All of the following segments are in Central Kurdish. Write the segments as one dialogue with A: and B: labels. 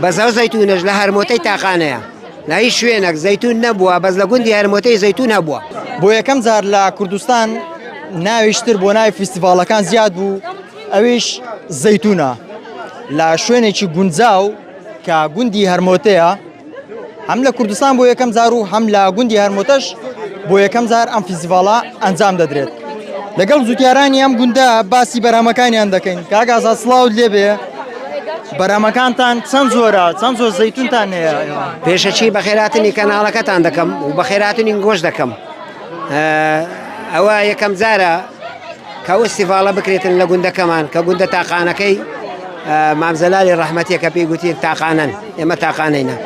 A: بەزەو زەیتونەش لە هەرمۆتەی تاقانەیە لە هیچ شوێنێک زەیتون نەبووە بەس لە گوندی هەرمۆتەی زەیتون هەبووە.
B: بۆ یەکەم جار لە کوردستان ناویشتر بۆ ناوی فیستیڤاڵەکان زیاد بوو ئەویش زەیتونە لە شوێنێکی گونجاو کە گوندی هەرمۆتەیە هەم لە کوردستان بۆ یەکەم جار و هەم لە گوندی هەرمۆتەش بۆ یەکەم جار ئەم فیستیڤاڵە ئەنجام دەدرێت. لەگەڵ زوتیارانی ئەم گوندە باسی بەرهەمەکانیان دەکەین. کاک ئازاد سڵاوت لێبێ، بەرهەمەکانتان چەند زۆرە، چەند زۆر زەیتونتان هەیە؟
A: پێشەچی بە خێراتنی کەناڵەکەتان دەکەم و بە خێراتنی گۆشت دەکەم. ئەوە یەکەم جارە کە فیستیڤاڵە بکرێتن لە گوندەکەمان کە گوندە تاقانەکەی مامزەلالی ڕەحمەتیە کە پێی گوتین تاقانەن، ئێمە تاقانەینە.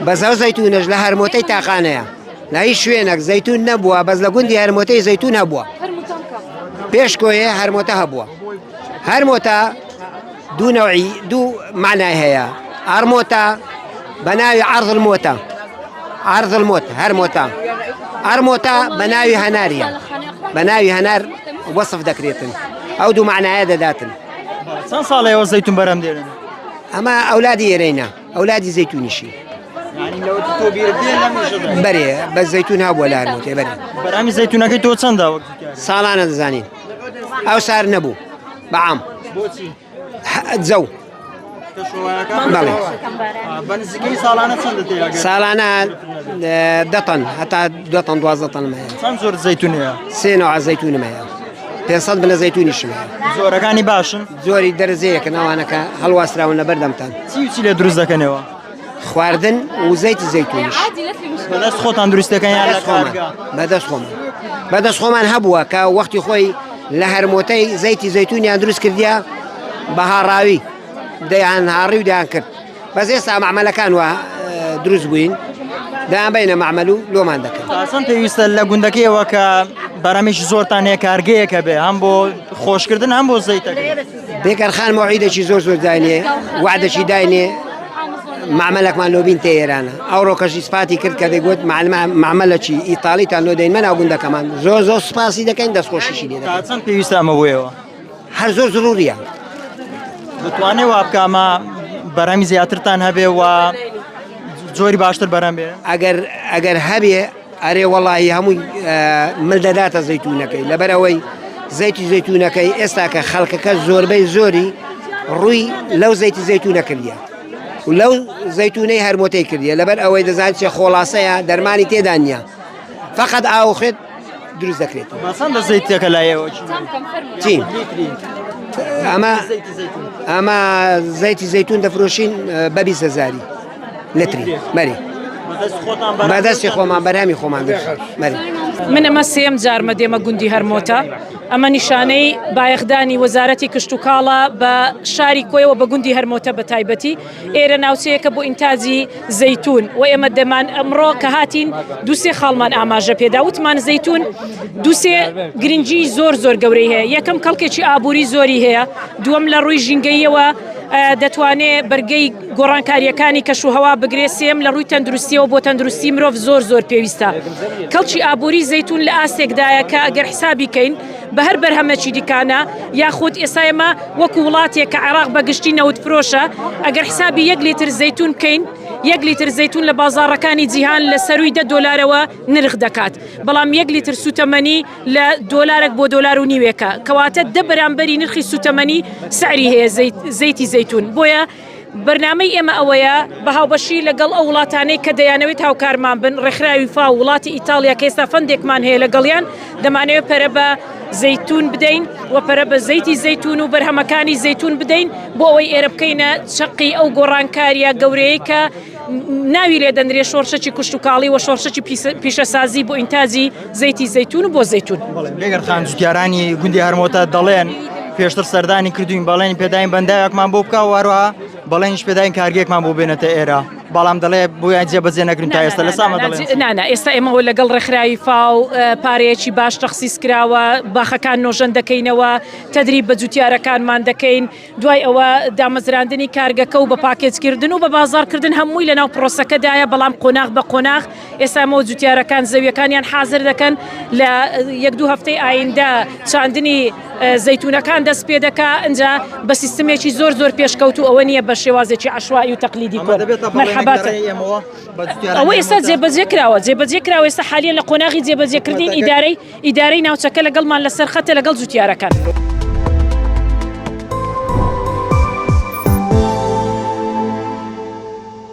A: بەزەو زەیتونەش لە هەرمۆتەی تاقانەیە لە هیچ شوێنێک زەیتون نەبووە بەس لە گوندی هەرمۆتەی زەیتون هەبووە. پێش کۆیە هەرمۆتە هەبووە. هەرمۆتە دوو معنای هەیە. ئەرمۆتە بە ناوی عەرض المۆتە، عەرض المۆت هەرمۆتە. ئەرمۆتە بە ناوی هەناریە، بە ناوی هەنار وەسف دەکرێتن. ئەو دوو معنایە دەداتن.
B: چەند ساڵەیەوە زەیتون بەرەم دێنن؟
A: ئەمە ئەولادی ئێرەینە، ئەولادی زەیتونیشی. بەرێ بە زەیتون هەبووە لە هەرمۆتێ بەرێ.
B: بەرامی زەیتونەکەی تۆ چەندە؟
A: ساڵانە دەزانین. ئەو سار نەبوو بەعام.
B: بۆچی؟
A: جەو. بەڵێ.
B: بەنزیکەی ساڵانە چەندە تێیە؟
A: ساڵانە 10 تەن هەتا 2 تەن 12 تەنم هەیە.
B: چەند زۆر زەیتون هەیە؟
A: 3 نوع زەیتونم هەیە. 500 بنە زەیتونیشم هەیە.
B: زۆرەکانی باشن؟
A: زۆری دەرەزەیەکن ئەوانەکە هەڵواستراون لە بەردەمتان.
B: چی لێ دروست دەکەنەوە؟
A: خواردن و زەیتی زەیتونیش.
B: بەدەست خۆتان دروستەکەن یان لە کارگا؟
A: بەدەست خۆمان. بەدەست خۆمان هەبووە کە وەختی خۆی لە هەرمۆتەی زەیتی زەیتونیان دروست کردیا بە هاڕاوی دەیان هاڕی و دەیان کرد. بەس ئێستا مەعمەلەکان وە دروست بووین دەیان بینە مەعمەل و لۆمان دەکەن.
B: چەند پێویستە لە گوندەکەیەوە کە بەرامێکی زۆرتان هەیە کارگەیەکە بێ هەم بۆ خۆشکردن هەم بۆ زەیتەکە؟
A: بێکەرخان مەوعیدێکی زۆر داینێ، وعدەکی داینێ معمەلێکمان لۆبین تێ ئێرانە. ئەوڕۆ کەشی سپاتی کرد کە دەیگوت معمەلەکی ئیتاڵیتان لۆ دەین مەناو گوندەکەمان زۆر سپاسی دەکەین دەستخۆشیشی لێ دەکەین.
B: چەند پێویستە ئەمە بۆیەوە؟
A: هەر زۆر زروریە.
B: دەتوانێت وا بکەمە بەرامی زیاترتان هەبێ و زۆری باشتر بەرام بێ؟
A: ئەگەر هەبێ ئەرێ وەڵی هەمووی ملدەداتە زەیتونەکەی لەبەرەوەی زەیتی زەیتونەکەی ئێستا کە خەڵکەکە زۆربەی زۆری ڕووی لەو زەیتی زەیتونە کردیە و لەو زەیتونەی هەرمۆتەی کردیە لەبەر ئەوەی دەزانێت چێ خۆڵاسەیە دەرمانی تێدا نییە فقط ئاوخێت دروست دەکرێت.
B: چەندە زەیتەکە لایەوە؟
A: چی؟ ئەمە زەیتی زەیتون دەفرۆشین بە 20,000 لتری بەری. بەدەستی خۆمان بەرامی خۆمان بەری.
C: من ئەمە سێم جارمە دێمە گوندی هەرمۆتە. ئەمە نیشانەی بایەخدانی وەزارەتی کشت و کاڵە بە شاری کۆیەوە بە گوندی هەرمۆتە بە تایبەتی. ئێرە ناوچەیەکە بۆ ئینتاجی زەیتون و ئێمە دەمان ئەمڕۆ کە هاتین دووسێ خاڵمان ئاماژە پێدا وتمان زەیتون دووسێ گرنگی زۆر گەورەی هەیە. یەکەم کەڵکێکی ئابووری زۆری هەیە، دووەم لە ڕووی ژینگەیەوە دەتوانێت بەرگەی گۆڕانکاریەکانی کەشوهەوا بگرێت، سێم لە ڕووی تەندروستیەوە بۆ تەندروستی مرۆڤ زۆر پێویستە. کەڵکی ئابووری زەیتون لە ئاستێکدایە کە ئەگەر حسابی کەین بە هەر بەرهەمەکی دیکانە یاخود ئێستا ئێمە وەکو وڵاتێک کە عێراق بەگشتی نەوت فرۆشە ئەگەر حسابی 1 لیتر زەیتون بکەین 1 لیتر زەیتون لە بازاڕەکانی جیهان لە سەروی $10 نرخ دەکات، بەڵام 1 لیتر سوتەمەنی لە $1 بۆ $1.5 کەواتە 10 بەرامبەری نرخی سوتەمەنی سعری هەیە زەیتی زەیتون. بۆیە بەرنامەی ئێمە ئەوەیە بە هاوبەشی لەگەڵ ئەو وڵاتانەی کە دەیانەوێت هاوکارمان بن ڕێکخراوی فاو وڵاتی ئیتالیا کە ئێستا فەندێکمان هەیە لەگەڵیان دەمانەوێت پەرە بە زەیتون بدەین و پەرە بە زەیتی زەیتون و بەرهەمەکانی زەیتون بدەین بۆ ئەوەی ئێرە بکەینە چەقی ئەو گۆڕانکاریە گەورەیە کە ناوی لێ دەنرێ شۆڕشەکی کشت و کاڵی و شۆڕشەکی پیشەسازی بۆ ئینتاجی زەیتی زەیتون و بۆ زەیتون.
B: لێگەرخان زوتیارانی گوندی هەرمۆتە دەڵێن پێشتر سەردانی کردوین بەڵێنی پێداین بەندایەکمان بۆ بکە وەروە بەڵێنیش پێداین کارگێکمان بۆ بێنێتە ئێرە بەڵام دەڵێ بۆیان جێبەجێ نەکردن تا ئێستا لە سامە دەڵێن
C: نانا ئێستا ئێمەوە لەگەڵ ڕێکخراوی فاو پارەیەکی باش تەخسیس کراوە باخەکان نۆژەن دەکەینەوە تەدریب بە جوتیارەکانمان دەکەین دوای ئەوە دامەزراندنی کارگەکە و بە پاکێجکردن و بە بازارکردن هەمووی لەناو پرۆسەکەدایە بەڵام قۆناغ بە قۆناغ ئێستا ئەمەوە جوتیارەکان زەویەکانیان حازر دەکەن لە یەک دوو هەفتەی ئایندا چاندنی زەیتونەکان دەست پێ دەکا ئەنجا بە سیستمێکی زۆر زۆر پێشکەوتو ئەوە نییە بە شێوازێکی عەشوائی و تەقلیدی کۆن مەرحەباتە ئەوە ئێستا جێبەجێ کراوە ئێستا حالیان لە قۆناغی جێبەجێکردنی ئیدارەی ناوچەکە لەگەڵمان لەسەر خەتە لەگەڵ جوتیارەکان.